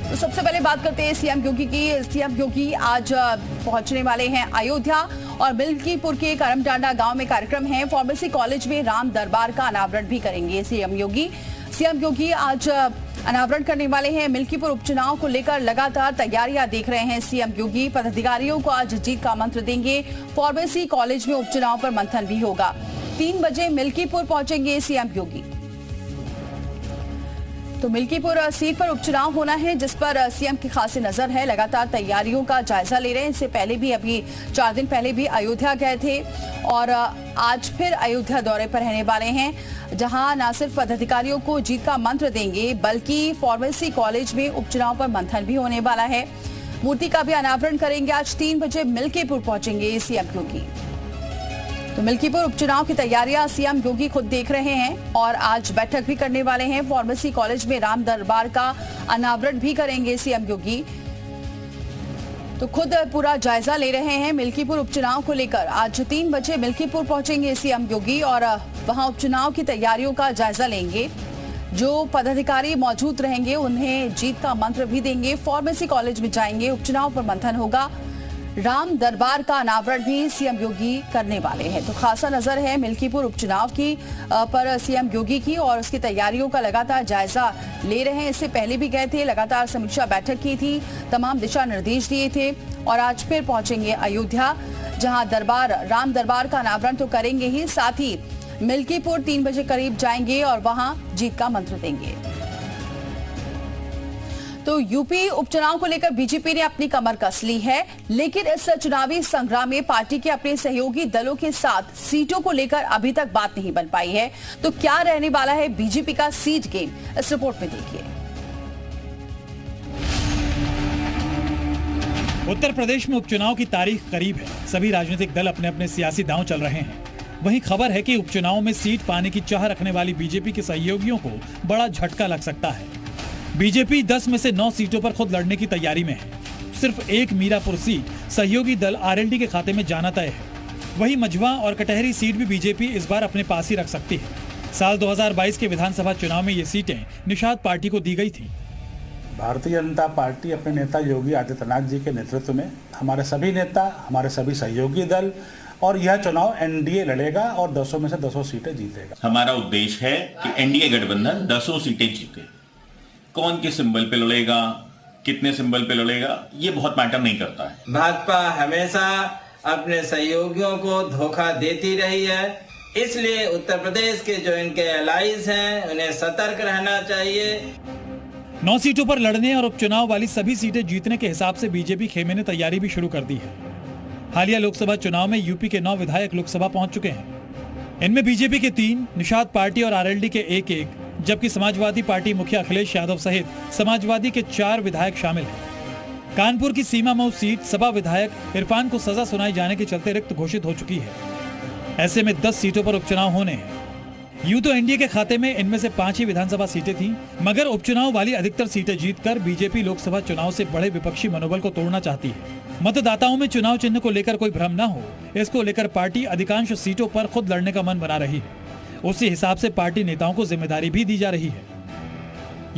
तो सबसे पहले बात करते हैं सीएम योगी की। सीएम योगी आज पहुंचने वाले हैं अयोध्या और मिल्कीपुर के करमटांडा गांव में कार्यक्रम है। फार्मेसी कॉलेज में राम दरबार का अनावरण भी करेंगे सीएम योगी। सीएम योगी आज अनावरण करने वाले हैं। मिल्कीपुर उपचुनाव को लेकर लगातार तैयारियां देख रहे हैं सीएम योगी। पदाधिकारियों को आज जीत का मंत्र देंगे। फार्मेसी कॉलेज में उपचुनाव पर मंथन भी होगा। 3 बजे मिल्कीपुर पहुंचेंगे सीएम योगी। तो मिल्कीपुर सीट पर उपचुनाव होना है, जिस पर सीएम की खासी नजर है। लगातार तैयारियों का जायजा ले रहे हैं। इससे पहले भी अभी 4 दिन पहले भी अयोध्या गए थे और आज फिर अयोध्या दौरे पर रहने वाले हैं, जहां न सिर्फ पदाधिकारियों को जीत का मंत्र देंगे बल्कि फार्मेसी कॉलेज में उपचुनाव पर मंथन भी होने वाला है। मूर्ति का भी अनावरण करेंगे। आज 3 बजे मिल्कीपुर पहुंचेंगे सीएम योगी। तो मिल्कीपुर उपचुनाव की तैयारियां सीएम योगी खुद देख रहे हैं और आज बैठक भी करने वाले हैं। फार्मेसी कॉलेज में राम दरबार का अनावरण भी करेंगे सीएम योगी। तो खुद पूरा जायजा ले रहे हैं मिल्कीपुर उपचुनाव को लेकर। आज 3 बजे मिल्कीपुर पहुंचेंगे सीएम योगी और वहां उपचुनाव की तैयारियों का जायजा लेंगे। जो पदाधिकारी मौजूद रहेंगे उन्हें जीत का मंत्र भी देंगे। फार्मेसी कॉलेज में जाएंगे, उपचुनाव पर मंथन होगा। राम दरबार का अनावरण भी सीएम योगी करने वाले हैं। तो खासा नजर है मिल्कीपुर उपचुनाव की पर सीएम योगी की और उसकी तैयारियों का लगातार जायजा ले रहे हैं। इससे पहले भी गए थे, लगातार समीक्षा बैठक की थी, तमाम दिशा निर्देश दिए थे और आज फिर पहुंचेंगे अयोध्या, जहां राम दरबार का अनावरण तो करेंगे ही, साथ ही मिल्कीपुर 3 बजे करीब जाएंगे और वहां जीत का मंत्र देंगे। तो यूपी उपचुनाव को लेकर बीजेपी ने अपनी कमर कस ली है, लेकिन इस चुनावी संग्राम में पार्टी के अपने सहयोगी दलों के साथ सीटों को लेकर अभी तक बात नहीं बन पाई है। तो क्या रहने वाला है बीजेपी का सीट गेम, इस रिपोर्ट में देखिए। उत्तर प्रदेश में उपचुनाव की तारीख करीब है। सभी राजनीतिक दल अपने अपने सियासी दांव चल रहे हैं। वहीं खबर है कि उपचुनाव में सीट पाने की चाह रखने वाली बीजेपी के सहयोगियों को बड़ा झटका लग सकता है। बीजेपी 10 में से 9 सीटों पर खुद लड़ने की तैयारी में है। सिर्फ एक मीरापुर सीट सहयोगी दल आरएलडी के खाते में जाना तय है। वहीं मझवा और कटहरी सीट भी बीजेपी इस बार अपने पास ही रख सकती है। साल 2022 के विधानसभा चुनाव में ये सीटें निषाद पार्टी को दी गई थी। भारतीय जनता पार्टी अपने नेता योगी आदित्यनाथ जी के नेतृत्व में हमारे सभी नेता, हमारे सभी सहयोगी दल और यह चुनाव एनडीए लड़ेगा और 10 में से 10 सीटें जीतेगा। हमारा उद्देश्य है कि एनडीए गठबंधन 10 सीटें जीते। कौन किस सिंबल पे लड़ेगा, कितने सिंबल पे लड़ेगा, ये बहुत मैटर नहीं करता है। भाजपा हमेशा अपने सहयोगियों को धोखा देती रही है, इसलिए उत्तर प्रदेश के जो इनके एलाइज हैं उन्हें सतर्क रहना चाहिए। 9 सीटों पर लड़ने और उपचुनाव वाली सभी सीटें जीतने के हिसाब से बीजेपी खेमे ने तैयारी भी शुरू कर दी है। हालिया लोकसभा चुनाव में यूपी के 9 विधायक लोकसभा पहुंच चुके हैं। इनमें बीजेपी के 3, निषाद पार्टी और आरएलडी के 1-1, जबकि समाजवादी पार्टी मुखिया अखिलेश यादव सहित समाजवादी के 4 विधायक शामिल हैं। कानपुर की सीमा मऊ सीट सपा विधायक इरफान को सजा सुनाई जाने के चलते रिक्त घोषित हो चुकी है। ऐसे में 10 सीटों पर उपचुनाव होने हैं। यूं तो एनडीए के खाते में इनमें से 5 ही विधानसभा सीटें थीं, मगर उपचुनाव वाली अधिकतर सीटें जीतकर बीजेपी लोकसभा चुनाव से बड़े विपक्षी मनोबल को तोड़ना चाहती है। मतदाताओं में चुनाव चिन्ह को लेकर कोई भ्रम न हो, इसको लेकर पार्टी अधिकांश सीटों पर खुद लड़ने का मन बना रही है। उसी हिसाब से पार्टी नेताओं को जिम्मेदारी भी दी जा रही है।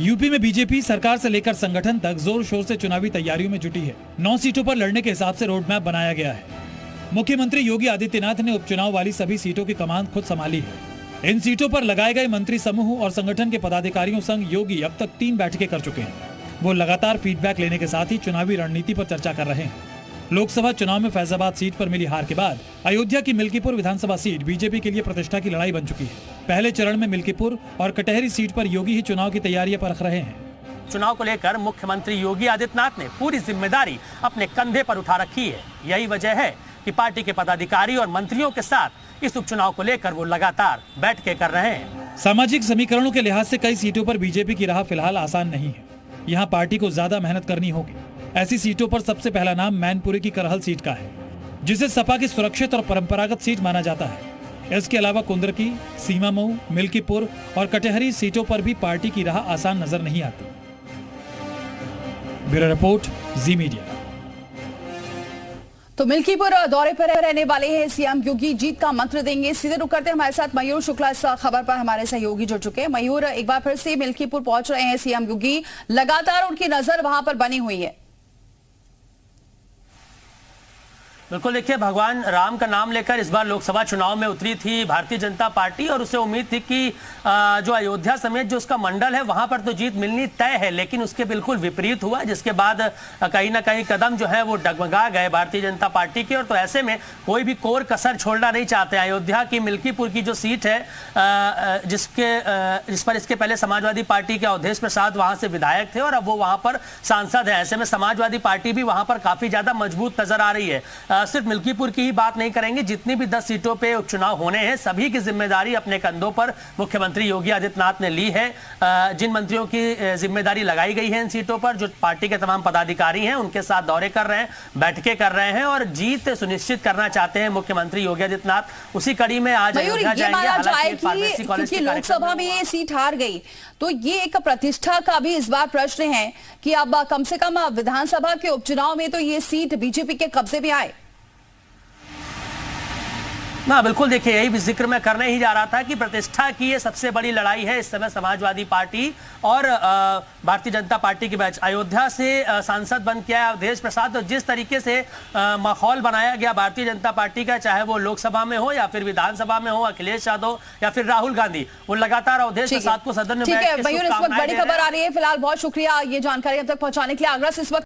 यूपी में बीजेपी सरकार से लेकर संगठन तक जोर शोर से चुनावी तैयारियों में जुटी है। 9 सीटों पर लड़ने के हिसाब से रोड मैप बनाया गया है। मुख्यमंत्री योगी आदित्यनाथ ने उपचुनाव वाली सभी सीटों की कमान खुद संभाली है। इन सीटों पर लगाए गए मंत्री समूह और संगठन के पदाधिकारियों संग योगी अब तक 3 बैठकें कर चुके हैं। वो लगातार फीडबैक लेने के साथ ही चुनावी रणनीति पर चर्चा कर रहे हैं। लोकसभा चुनाव में फैजाबाद सीट पर मिली हार के बाद अयोध्या की मिल्कीपुर विधानसभा सीट बीजेपी के लिए प्रतिष्ठा की लड़ाई बन चुकी है। पहले चरण में मिल्कीपुर और कटहरी सीट पर योगी ही चुनाव की तैयारियां परख रहे हैं। चुनाव को लेकर मुख्यमंत्री योगी आदित्यनाथ ने पूरी जिम्मेदारी अपने कंधे पर उठा रखी है। यही वजह है कि पार्टी के पदाधिकारी और मंत्रियों के साथ इस उपचुनाव को लेकर वो लगातार बैठकें कर रहे हैं। सामाजिक समीकरणों के लिहाज से कई सीटों पर बीजेपी की राह फिलहाल आसान नहीं है। यहाँ पार्टी को ज्यादा मेहनत करनी होगी। ऐसी सीटों पर सबसे पहला नाम मैनपुरी की करहल सीट का है, जिसे सपा की सुरक्षित और परंपरागत सीट माना जाता है। इसके अलावा कुंदरकी, सीमा मऊ, मिल्कीपुर और कटहरी सीटों पर भी पार्टी की राह आसान नजर नहीं आती। ब्यूरो रिपोर्ट, जी मीडिया। तो मिल्कीपुर दौरे पर रहने वाले हैं सीएम योगी, जीत का मंत्र देंगे। सीधे रुक करते हैं, हमारे साथ मयूर शुक्ला इस खबर पर हमारे सहयोगी जुड़ चुके हैं। मयूर, एक बार फिर से मिल्कीपुर पहुंच रहे हैं सीएम योगी, लगातार उनकी नजर वहां पर बनी हुई है। बिल्कुल, देखिए, भगवान राम का नाम लेकर इस बार लोकसभा चुनाव में उतरी थी भारतीय जनता पार्टी और उसे उम्मीद थी कि जो अयोध्या समेत जो उसका मंडल है वहां पर तो जीत मिलनी तय है, लेकिन उसके बिल्कुल विपरीत हुआ, जिसके बाद कहीं ना कहीं कदम जो है वो डगमगा गए भारतीय जनता पार्टी के। और तो ऐसे में कोई भी कोर कसर छोड़ना नहीं चाहते। अयोध्या की मिल्कीपुर की जो सीट है जिस पर इसके पहले समाजवादी पार्टी के अवधेश प्रसाद वहां से विधायक थे और अब वो वहां पर सांसद है। ऐसे में समाजवादी पार्टी भी वहां पर काफी ज्यादा मजबूत नजर आ रही है। सिर्फ मिल्कीपुर की ही बात नहीं करेंगे, जितनी भी 10 सीटों पे उपचुनाव होने हैं सभी की जिम्मेदारी अपने कंधों पर मुख्यमंत्री योगी आदित्यनाथ ने ली है। जिन मंत्रियों की जिम्मेदारी लगाई गई है इन सीटों पर, जो पार्टी के तमाम पदाधिकारी हैं, उनके साथ दौरे कर रहे हैं, बैठकें कर रहे हैं और जीत सुनिश्चित करना चाहते हैं मुख्यमंत्री योगी आदित्यनाथ। उसी कड़ी में आज अयोध्या जाएंगे। क्योंकि लोकसभा में ये सीट हार गई तो ये एक प्रतिष्ठा का भी इस बार प्रश्न है कि अब कम से कम विधानसभा के उपचुनाव में तो ये सीट बीजेपी के कब्जे में आए। ना बिल्कुल, देखिए, यही भी जिक्र मैं करने ही जा रहा था कि प्रतिष्ठा की ये सबसे बड़ी लड़ाई है इस समय समाजवादी पार्टी और भारतीय जनता पार्टी के बीच। अयोध्या से सांसद बन किया है अवधेश प्रसाद, और जिस तरीके से माहौल बनाया गया भारतीय जनता पार्टी का, चाहे वो लोकसभा में हो या फिर विधानसभा में हो, अखिलेश यादव या फिर राहुल गांधी, वो लगातार अवधेश प्रसाद को सदन में बैठ के मयूर, इस वक्त बड़ी खबर आ रही है। फिलहाल बहुत शुक्रिया ये जानकारी अब तक पहुंचाने के लिए। आगरा से इस वक्त